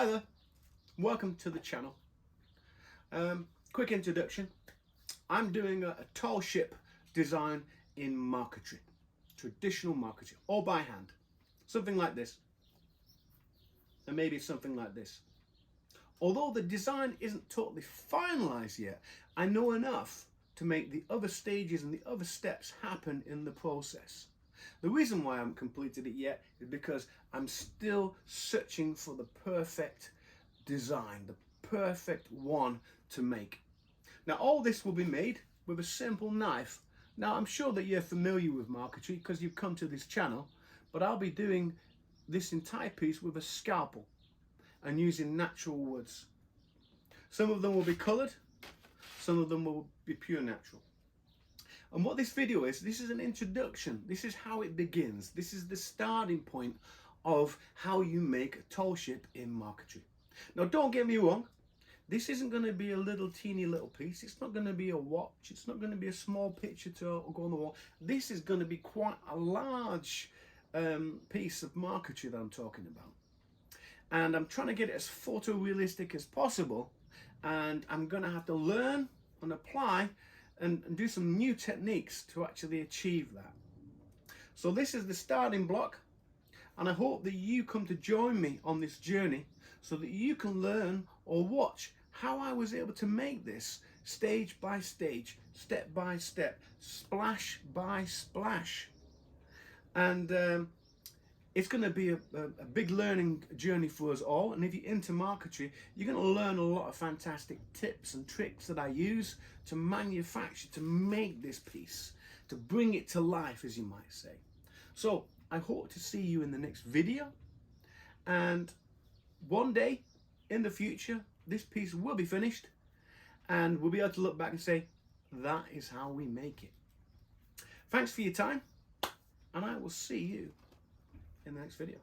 Hi there, welcome to the channel. Quick introduction. I'm doing a tall ship design in marquetry, traditional marquetry, all by hand. Something like this, and maybe something like this. Although the design isn't totally finalized yet, I know enough to make the other stages and the other steps happen in the process. The reason why I haven't completed it yet is because I'm still searching for the perfect design, the perfect one to make. Now all this will be made with a simple knife. Now I'm sure that you're familiar with marquetry because you've come to this channel, but I'll be doing this entire piece with a scalpel and using natural woods. Some of them will be coloured, some of them will be pure natural. And what this video is, this is an introduction. This is how it begins. This is the starting point of how you make a tall ship in marquetry. Now don't get me wrong, this isn't going to be a little teeny little piece. It's not going to be a watch. It's not going to be a small picture to go on the wall. This is going to be quite a large piece of marquetry that I'm talking about. And I'm trying to get it as photorealistic as possible. And I'm going to have to learn and apply and do some new techniques to actually achieve that. So this is the starting block, and I hope that you come to join me on this journey so that you can learn or watch how I was able to make this stage by stage, step by step, splash by splash. And it's going to be a big learning journey for us all. And if you're into marquetry, you're going to learn a lot of fantastic tips and tricks that I use to manufacture, to make this piece, to bring it to life, as you might say. So I hope to see you in the next video. And one day in the future, this piece will be finished and we'll be able to look back and say, that is how we make it. Thanks for your time, and I will see you in the next video.